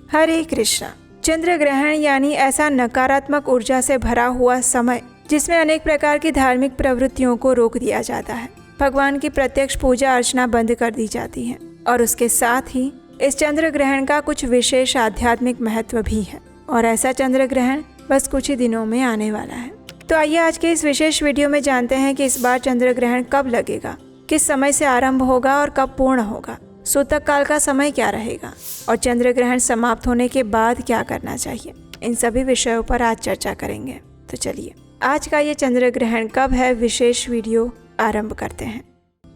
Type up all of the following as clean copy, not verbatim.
हरे कृष्णा। चंद्र ग्रहण यानी ऐसा नकारात्मक ऊर्जा से भरा हुआ समय जिसमें अनेक प्रकार की धार्मिक प्रवृत्तियों को रोक दिया जाता है। भगवान की प्रत्यक्ष पूजा अर्चना बंद कर दी जाती है और उसके साथ ही इस चंद्र ग्रहण का कुछ विशेष आध्यात्मिक महत्व भी है। और ऐसा चंद्र ग्रहण बस कुछ ही दिनों में आने वाला है। तो आइए आज के इस विशेष वीडियो में जानते हैं कि इस बार चंद्र ग्रहण कब लगेगा, किस समय से आरंभ होगा और कब पूर्ण होगा, सूतक काल का समय क्या रहेगा और चंद्र ग्रहण समाप्त होने के बाद क्या करना चाहिए। इन सभी विषयों पर आज चर्चा करेंगे। तो चलिए आज का ये चंद्र ग्रहण कब है विशेष वीडियो आरंभ करते हैं।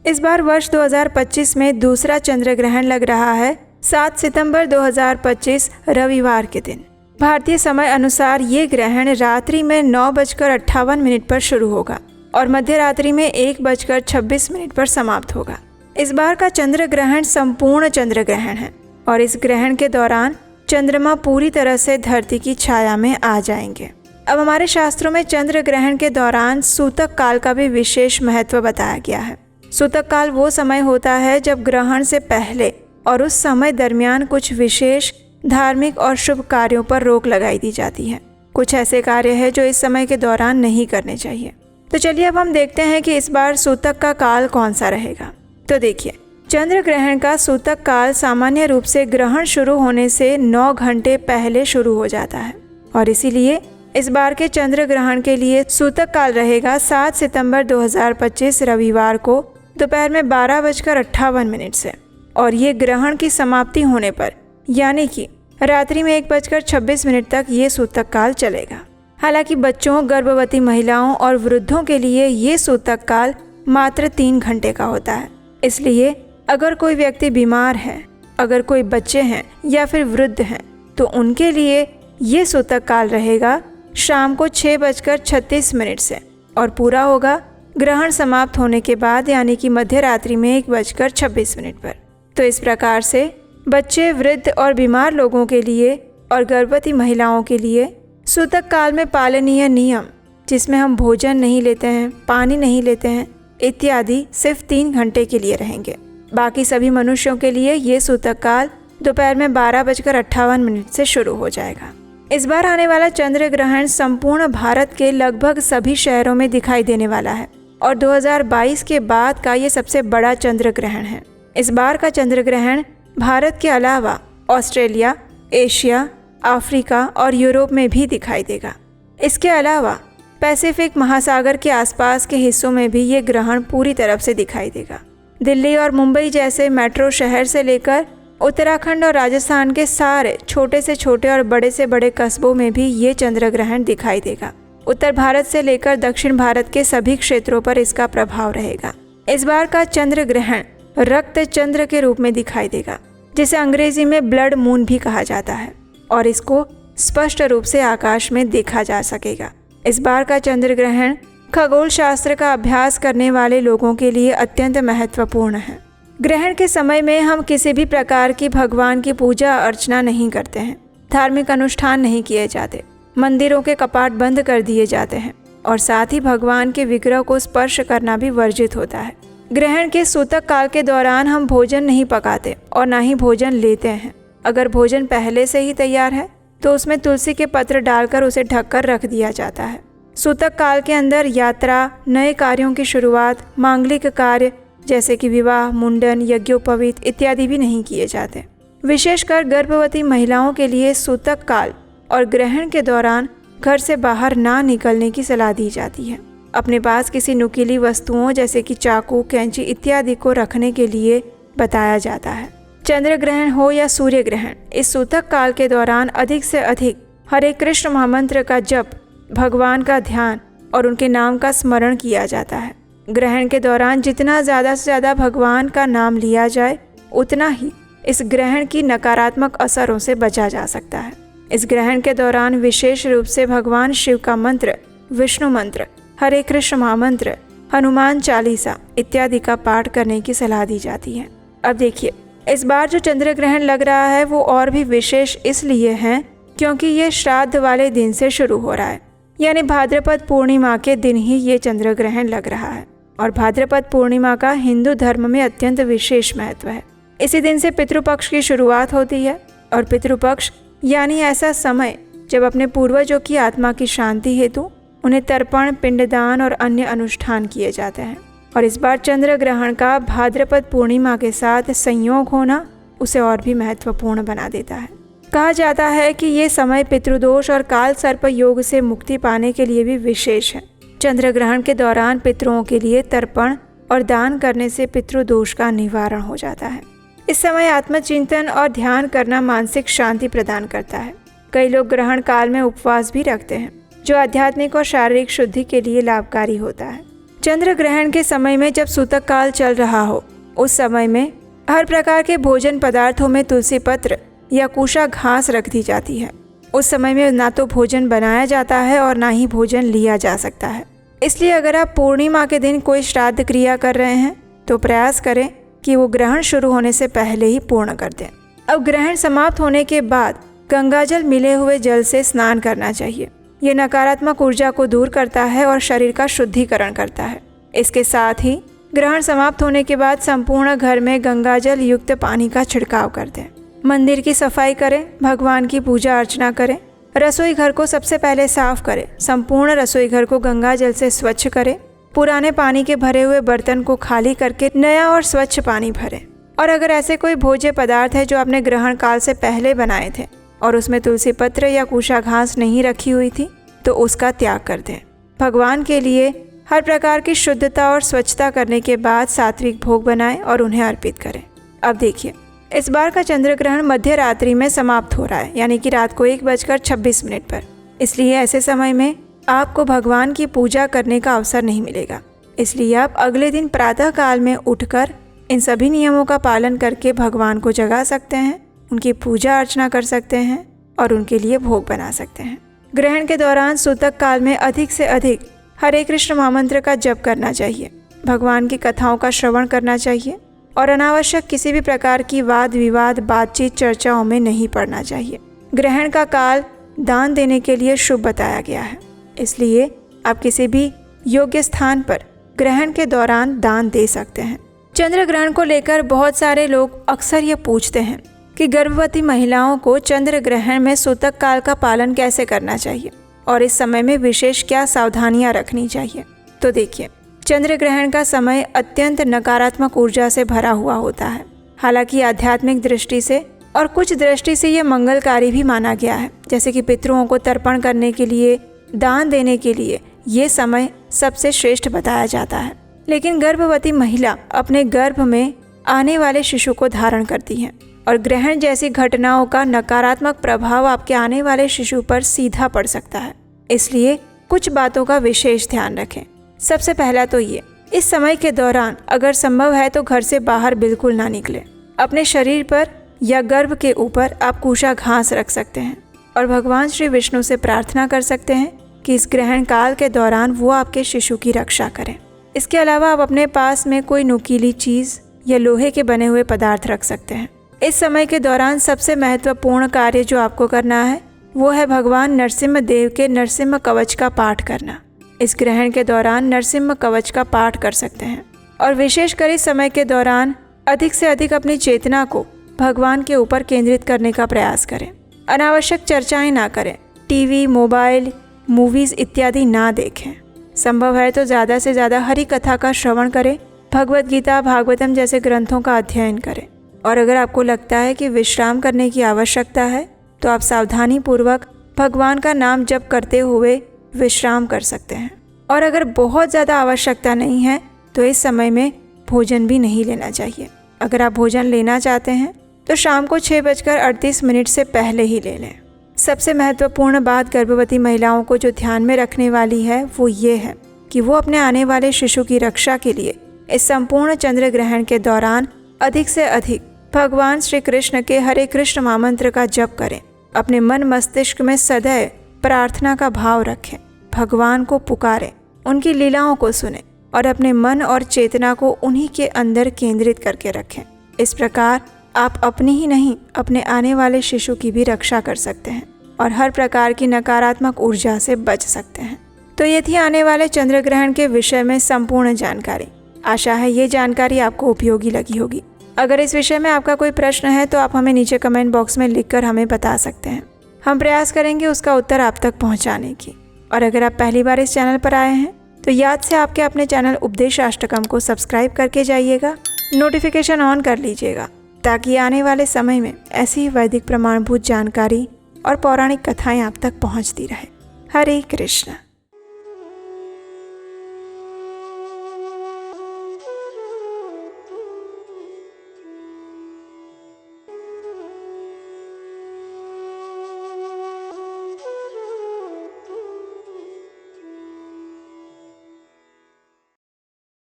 इस बार वर्ष 2025 में दूसरा चंद्र ग्रहण लग रहा है 7 सितंबर 2025 रविवार के दिन। भारतीय समय अनुसार ये ग्रहण रात्रि में 9:58 पर शुरू होगा और मध्य रात्रि में 1:26 पर समाप्त होगा। इस बार का चंद्र ग्रहण संपूर्ण चंद्र ग्रहण है और इस ग्रहण के दौरान चंद्रमा पूरी तरह से धरती की छाया में आ जाएंगे। अब हमारे शास्त्रों में चंद्र ग्रहण के दौरान सूतक काल का भी विशेष महत्व बताया गया है। सूतक काल वो समय होता है जब ग्रहण से पहले और उस समय दरमियान कुछ विशेष धार्मिक और शुभ कार्यों पर रोक लगाई दी जाती है। कुछ ऐसे कार्य है जो इस समय के दौरान नहीं करने चाहिए। तो चलिए अब हम देखते हैं कि इस बार सूतक का काल कौन सा रहेगा। तो देखिए, चंद्र ग्रहण का सूतक काल सामान्य रूप से ग्रहण शुरू होने से 9 घंटे पहले शुरू हो जाता है और इसीलिए इस बार के चंद्र ग्रहण के लिए सूतक काल रहेगा 7 सितंबर 2025 रविवार को दोपहर में 12:58 से और ये ग्रहण की समाप्ति होने पर यानी कि रात्रि में 1:26 तक ये सूतक काल चलेगा। हालांकि बच्चों, गर्भवती महिलाओं और वृद्धों के लिए ये सूतक काल मात्र 3 घंटे का होता है। इसलिए अगर कोई व्यक्ति बीमार है, अगर कोई बच्चे हैं या फिर वृद्ध हैं तो उनके लिए ये सूतक काल रहेगा शाम को 6:36 से और पूरा होगा ग्रहण समाप्त होने के बाद यानी कि मध्य रात्रि में 1:26 पर। तो इस प्रकार से बच्चे, वृद्ध और बीमार लोगों के लिए और गर्भवती महिलाओं के लिए सूतक काल में पालनीय नियम, जिसमें हम भोजन नहीं लेते हैं, पानी नहीं लेते हैं इत्यादि, सिर्फ 3 घंटे के लिए रहेंगे। बाकी सभी मनुष्यों के लिए ये सूतक काल दोपहर में 12:58 से शुरू हो जाएगा। इस बार आने वाला चंद्र ग्रहण संपूर्ण भारत के लगभग सभी शहरों में दिखाई देने वाला है और 2022 के बाद का ये सबसे बड़ा चंद्र ग्रहण है। इस बार का चंद्र ग्रहण भारत के अलावा ऑस्ट्रेलिया, एशिया, अफ्रीका और यूरोप में भी दिखाई देगा। इसके अलावा पैसिफिक महासागर के आसपास के हिस्सों में भी ये ग्रहण पूरी तरफ से दिखाई देगा। दिल्ली और मुंबई जैसे मेट्रो शहर से लेकर उत्तराखंड और राजस्थान के सारे छोटे से छोटे और बड़े से बड़े कस्बों में भी ये चंद्र ग्रहण दिखाई देगा। उत्तर भारत से लेकर दक्षिण भारत के सभी क्षेत्रों पर इसका प्रभाव रहेगा। इस बार का चंद्र ग्रहण रक्त चंद्र के रूप में दिखाई देगा, जिसे अंग्रेजी में ब्लड मून भी कहा जाता है और इसको स्पष्ट रूप से आकाश में देखा जा सकेगा। इस बार का चंद्र ग्रहण खगोल शास्त्र का अभ्यास करने वाले लोगों के लिए अत्यंत महत्वपूर्ण है। ग्रहण के समय में हम किसी भी प्रकार की भगवान की पूजा अर्चना नहीं करते हैं, धार्मिक अनुष्ठान नहीं किए जाते, मंदिरों के कपाट बंद कर दिए जाते हैं और साथ ही भगवान के विग्रह को स्पर्श करना भी वर्जित होता है। ग्रहण के सूतक काल के दौरान हम भोजन नहीं पकाते और ना ही भोजन लेते हैं। अगर भोजन पहले से ही तैयार है तो उसमें तुलसी के पत्र डालकर उसे ढककर रख दिया जाता है। सूतक काल के अंदर यात्रा, नए कार्यों की शुरुआत, मांगलिक कार्य जैसे कि विवाह, मुंडन, यज्ञोपवीत इत्यादि भी नहीं किए जाते। विशेषकर गर्भवती महिलाओं के लिए सूतक काल और ग्रहण के दौरान घर से बाहर ना निकलने की सलाह दी जाती है। अपने पास किसी नुकीली वस्तुओं जैसे कि चाकू, कैंची इत्यादि को रखने के लिए बताया जाता है। चंद्र ग्रहण हो या सूर्य ग्रहण, इस सूतक काल के दौरान अधिक से अधिक हरे कृष्ण महामंत्र का जप, भगवान का ध्यान और उनके नाम का स्मरण किया जाता है। ग्रहण के दौरान जितना ज़्यादा से ज़्यादा भगवान का नाम लिया जाए उतना ही इस ग्रहण की नकारात्मक असरों से बचा जा सकता है। इस ग्रहण के दौरान विशेष रूप से भगवान शिव का मंत्र, विष्णु मंत्र, हरे कृष्ण महामंत्र, हनुमान चालीसा इत्यादि का पाठ करने की सलाह दी जाती है। अब देखिए, इस बार जो चंद्र ग्रहण लग रहा है वो और भी विशेष इसलिए है क्योंकि ये श्राद्ध वाले दिन से शुरू हो रहा है, यानी भाद्रपद पूर्णिमा के दिन ही ये चंद्र ग्रहण लग रहा है और भाद्रपद पूर्णिमा का हिंदू धर्म में अत्यंत विशेष महत्व है। इसी दिन से पितृपक्ष की शुरुआत होती है और पितृपक्ष यानी ऐसा समय जब अपने पूर्वजों की आत्मा की शांति हेतु उन्हें तर्पण, पिंडदान और अन्य अनुष्ठान किए जाते हैं। और इस बार चंद्र ग्रहण का भाद्रपद पूर्णिमा के साथ संयोग होना उसे और भी महत्वपूर्ण बना देता है। कहा जाता है कि ये समय पितृदोष और काल सर्प योग से मुक्ति पाने के लिए भी विशेष है। चंद्र ग्रहण के दौरान पितरों के लिए तर्पण और दान करने से पितृदोष का निवारण हो जाता है। इस समय आत्मचिंतन और ध्यान करना मानसिक शांति प्रदान करता है। कई लोग ग्रहण काल में उपवास भी रखते हैं, जो आध्यात्मिक और शारीरिक शुद्धि के लिए लाभकारी होता है। चंद्र ग्रहण के समय में जब सूतक काल चल रहा हो, उस समय में हर प्रकार के भोजन पदार्थों में तुलसी पत्र या कुशा घास रख दी जाती है। उस समय में ना तो भोजन बनाया जाता है और ना ही भोजन लिया जा सकता है। इसलिए अगर आप पूर्णिमा के दिन कोई श्राद्ध क्रिया कर रहे हैं तो प्रयास करें कि वो ग्रहण शुरू होने से पहले ही पूर्ण कर दें। अब ग्रहण समाप्त होने के बाद गंगाजल मिले हुए जल से स्नान करना चाहिए। ये नकारात्मक ऊर्जा को दूर करता है और शरीर का शुद्धिकरण करता है। इसके साथ ही ग्रहण समाप्त होने के बाद संपूर्ण घर में गंगाजल युक्त पानी का छिड़काव कर दें। मंदिर की सफाई करें, भगवान की पूजा अर्चना करें, रसोई घर को सबसे पहले साफ करें। संपूर्ण रसोई घर को गंगाजल से स्वच्छ करें। पुराने पानी के भरे हुए बर्तन को खाली करके नया और स्वच्छ पानी भरें। और अगर ऐसे कोई भोज्य पदार्थ है जो आपने ग्रहण काल से पहले बनाए थे और उसमें तुलसी पत्र या कुशा घास नहीं रखी हुई थी तो उसका त्याग कर दें। भगवान के लिए हर प्रकार की शुद्धता और स्वच्छता करने के बाद सात्विक भोग बनाएं और उन्हें अर्पित करें। अब देखिए, इस बार का चंद्र ग्रहण मध्य रात्रि में समाप्त हो रहा है, यानी कि रात को 1:26 पर। इसलिए ऐसे समय में आपको भगवान की पूजा करने का अवसर नहीं मिलेगा। इसलिए आप अगले दिन प्रातः काल में उठकर इन सभी नियमों का पालन करके भगवान को जगा सकते हैं, उनकी पूजा अर्चना कर सकते हैं और उनके लिए भोग बना सकते हैं। ग्रहण के दौरान सूतक काल में अधिक से अधिक हरे कृष्ण महामंत्र का जप करना चाहिए, भगवान की कथाओं का श्रवण करना चाहिए और अनावश्यक किसी भी प्रकार की वाद विवाद, बातचीत, चर्चाओं में नहीं पड़ना चाहिए। ग्रहण का काल दान देने के लिए शुभ बताया गया है, इसलिए आप किसी भी योग्य स्थान पर ग्रहण के दौरान दान दे सकते हैं। चंद्र ग्रहण को लेकर बहुत सारे लोग अक्सर ये पूछते हैं कि गर्भवती महिलाओं को चंद्र ग्रहण में सूतक काल का पालन कैसे करना चाहिए और इस समय में विशेष क्या सावधानियां रखनी चाहिए। तो देखिए, चंद्र ग्रहण का समय अत्यंत नकारात्मक ऊर्जा से भरा हुआ होता है। हालांकि आध्यात्मिक दृष्टि से और कुछ दृष्टि से ये मंगलकारी भी माना गया है, जैसे कि पितरों को तर्पण करने के लिए, दान देने के लिए ये समय सबसे श्रेष्ठ बताया जाता है। लेकिन गर्भवती महिला अपने गर्भ में आने वाले शिशु को धारण करती है और ग्रहण जैसी घटनाओं का नकारात्मक प्रभाव आपके आने वाले शिशु पर सीधा पड़ सकता है। इसलिए कुछ बातों का विशेष ध्यान रखें। सबसे पहला तो ये, इस समय के दौरान अगर संभव है तो घर से बाहर बिल्कुल ना निकलें। अपने शरीर पर या गर्भ के ऊपर आप कुशा घास रख सकते हैं और भगवान श्री विष्णु से प्रार्थना कर सकते हैं कि इस ग्रहण काल के दौरान वो आपके शिशु की रक्षा करें। इसके अलावा आप अपने पास में कोई नुकीली चीज़ या लोहे के बने हुए पदार्थ रख सकते हैं। इस समय के दौरान सबसे महत्वपूर्ण कार्य जो आपको करना है वो है भगवान नरसिम्हा देव के नरसिम्हा कवच का पाठ करना। इस ग्रहण के दौरान नरसिम्हा कवच का पाठ कर सकते हैं और विशेषकर इस समय के दौरान अधिक से अधिक अपनी चेतना को भगवान के ऊपर केंद्रित करने का प्रयास करें। अनावश्यक चर्चाएं ना करें, टीवी, मोबाइल, मूवीज़ इत्यादि ना देखें। संभव है तो ज़्यादा से ज़्यादा हरि कथा का श्रवण करें, भगवत गीता, भागवतम जैसे ग्रंथों का अध्ययन करें। और अगर आपको लगता है कि विश्राम करने की आवश्यकता है तो आप सावधानी पूर्वक भगवान का नाम जप करते हुए विश्राम कर सकते हैं। और अगर बहुत ज़्यादा आवश्यकता नहीं है तो इस समय में भोजन भी नहीं लेना चाहिए। अगर आप भोजन लेना चाहते हैं तो शाम को 6:38 से पहले ही ले लें। सबसे महत्वपूर्ण बात गर्भवती महिलाओं को जो ध्यान में रखने वाली है वो ये है कि वो अपने आने वाले शिशु की रक्षा के लिए इस संपूर्ण चंद्र ग्रहण के दौरान अधिक से अधिक भगवान श्री कृष्ण के हरे कृष्ण महामंत्र का जप करें। अपने मन मस्तिष्क में सदैव प्रार्थना का भाव रखें, भगवान को पुकारें, उनकी लीलाओं को सुनें और अपने मन और चेतना को उन्हीं के अंदर केंद्रित करके रखें। इस प्रकार आप अपनी ही नहीं अपने आने वाले शिशु की भी रक्षा कर सकते हैं और हर प्रकार की नकारात्मक ऊर्जा से बच सकते हैं। तो ये थी आने वाले चंद्र ग्रहण के विषय में संपूर्ण जानकारी। आशा है ये जानकारी आपको उपयोगी लगी होगी। अगर इस विषय में आपका कोई प्रश्न है तो आप हमें नीचे कमेंट बॉक्स में लिखकर हमें बता सकते हैं। हम प्रयास करेंगे उसका उत्तर आप तक पहुंचाने की। और अगर आप पहली बार इस चैनल पर आए हैं तो याद से आपके अपने चैनल उपदेशाष्टकम को सब्सक्राइब करके जाइएगा, नोटिफिकेशन ऑन कर लीजिएगा, ताकि आने वाले समय में ऐसी ही वैदिक प्रमाणभूत जानकारी और पौराणिक कथाएं आप तक पहुंचती रहे। हरे कृष्ण।